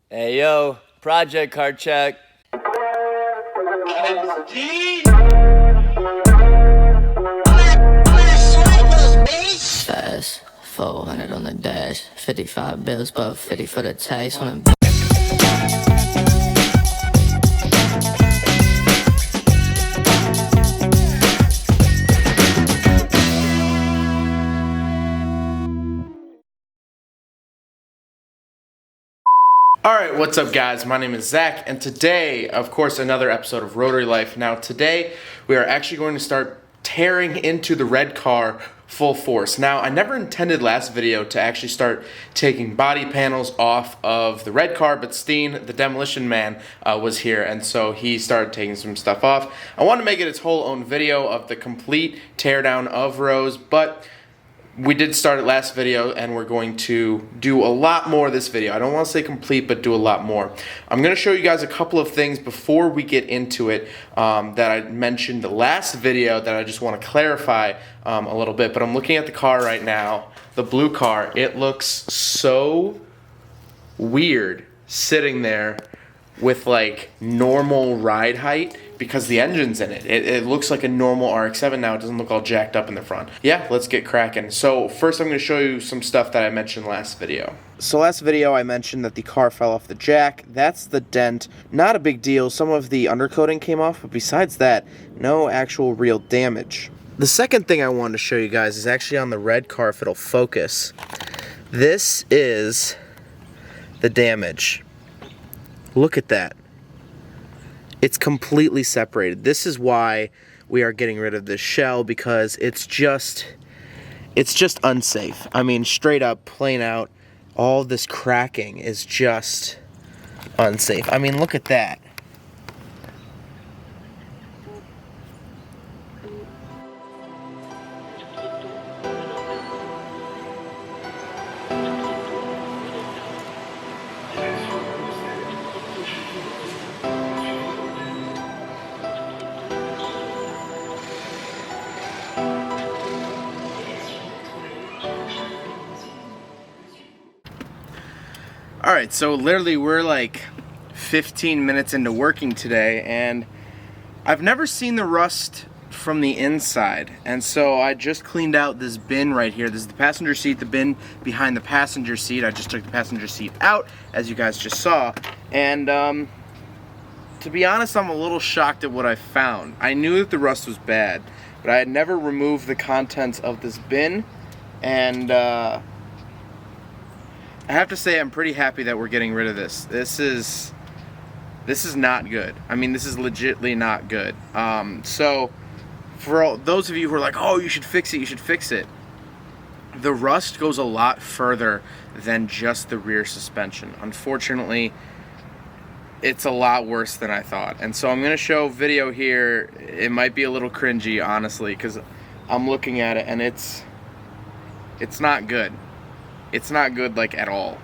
Hey yo, project card check. Fast, 400 on the dash, 55 bills, but 50 for the tax. Alright, what's up guys? My name is Zach, and today, of course, another episode of Rotary Life. Now today, we are actually going to start tearing into the red car full force. Now, I never intended last video to actually start taking body panels off of the red car, but Steen, the demolition man, was here, and so he started taking some stuff off. I want to make it its whole own video of the complete teardown of Rose, but we did start it last video, and we're going to do a lot more this video. I don't want to say complete, but do a lot more. I'm going to show you guys a couple of things before we get into it that I mentioned the last video that I just want to clarify a little bit. But I'm looking at the car right now, the blue car. It looks so weird sitting there with like normal ride height because the engine's in it. It looks like a normal RX-7 now. It doesn't look all jacked up in the front. Yeah, let's get cracking. So first I'm going to show you some stuff that I mentioned last video. So last video I mentioned that the car fell off the jack. That's the dent. Not a big deal. Some of the undercoating came off, but besides that, no actual real damage. The second thing I wanted to show you guys is actually on the red car, if it'll focus. This is the damage. Look at that. It's completely separated. This is why we are getting rid of this shell, because it's just unsafe. I mean, straight up, plain out, all this cracking is just unsafe. I mean, look at that. Alright, so literally we're like 15 minutes into working today, and I've never seen the rust from the inside, and so I just cleaned out this bin right here. This is the passenger seat, the bin behind the passenger seat. I just took the passenger seat out, as you guys just saw, and to be honest, I'm a little shocked at what I found. I knew that the rust was bad, but I had never removed the contents of this bin, and I have to say I'm pretty happy that we're getting rid of this. This is not good. I mean, this is legitly not good. So for all those of you who are like, oh, you should fix it, you should fix it. The rust goes a lot further than just the rear suspension. Unfortunately, it's a lot worse than I thought. And so I'm gonna show video here. It might be a little cringy, honestly, because I'm looking at it and it's not good. It's not good, like, at all.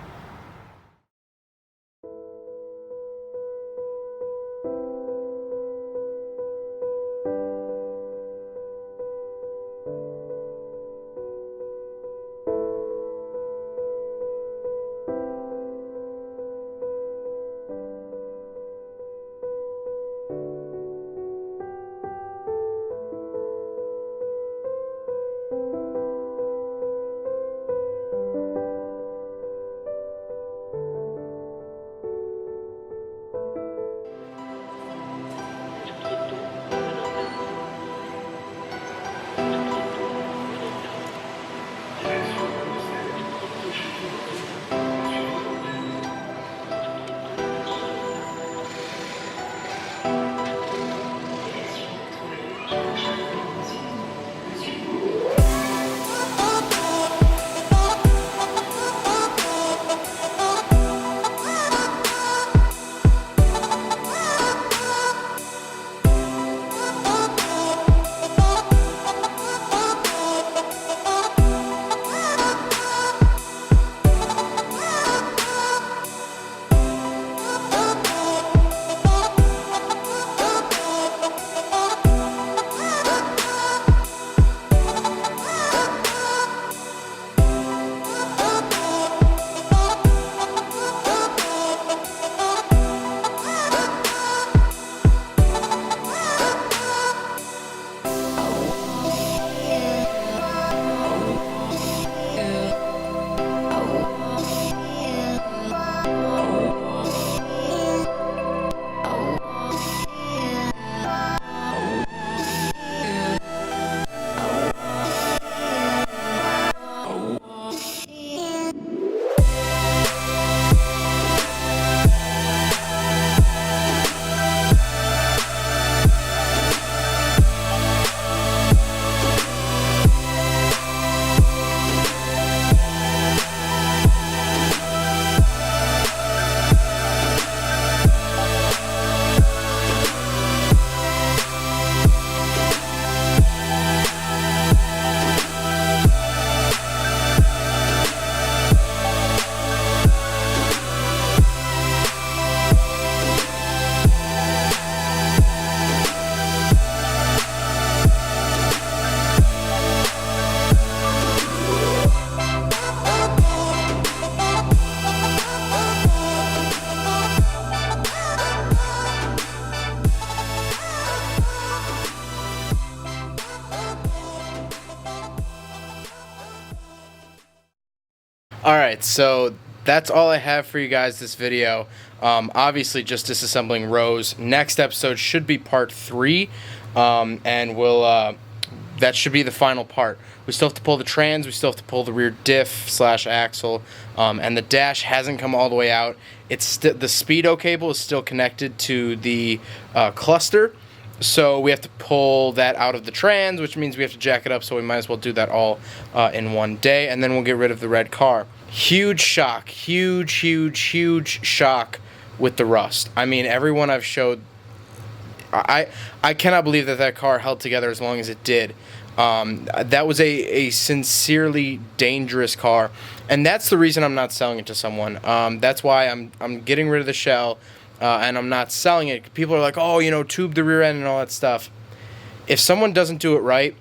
All right, so that's all I have for you guys this video. Obviously, just disassembling rows. Next episode should be part 3, and we'll that should be the final part. We still have to pull the trans, we still have to pull the rear diff / axle, and the dash hasn't come all the way out. It's the speedo cable is still connected to the cluster, so we have to pull that out of the trans, which means we have to jack it up, so we might as well do that all in one day, and then we'll get rid of the red car. Huge shock, huge shock with the rust. I mean, everyone I've showed, I cannot believe that car held together as long as it did. That was a sincerely dangerous car, and that's the reason I'm not selling it to someone. That's why I'm getting rid of the shell, and I'm not selling it. People are like, oh, you know, tube the rear end and all that stuff. If someone doesn't do it right,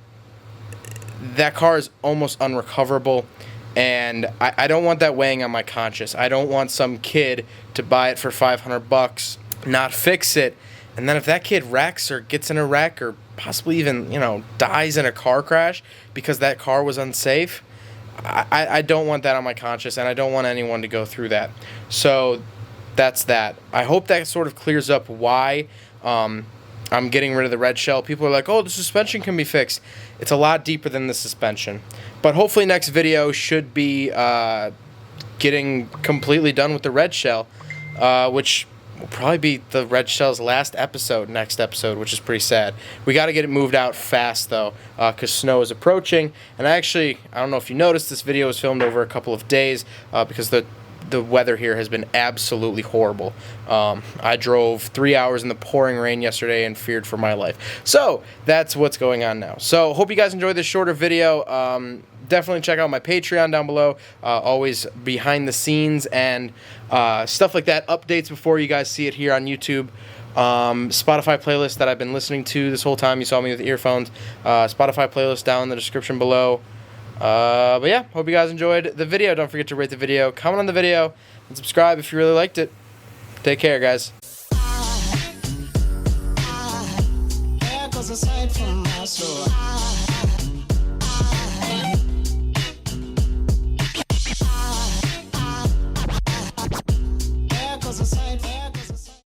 that car is almost unrecoverable, and I don't want that weighing on my conscience. I don't want some kid to buy it for $500, not fix it, and then if that kid wrecks or gets in a wreck or possibly even, you know, dies in a car crash because that car was unsafe, I don't want that on my conscience, and I don't want anyone to go through that. So that's that. I hope that sort of clears up why I'm getting rid of the red shell. People are like, oh, the suspension can be fixed. It's a lot deeper than the suspension. But hopefully next video should be getting completely done with the red shell, which will probably be the red shell's last episode, next episode, which is pretty sad. We got to get it moved out fast, though, because snow is approaching. And I don't know if you noticed, this video was filmed over a couple of days because the weather here has been absolutely horrible. I drove 3 hours in the pouring rain yesterday and feared for my life. So that's what's going on now. So hope you guys enjoyed this shorter video. Definitely check out my Patreon down below. Always behind the scenes and stuff like that. Updates before you guys see it here on YouTube. Spotify playlist that I've been listening to this whole time. You saw me with earphones. Spotify playlist down in the description below. But yeah, hope you guys enjoyed the video. Don't forget to rate the video, comment on the video, and subscribe if you really liked it. Take care, guys. Aside from my soul.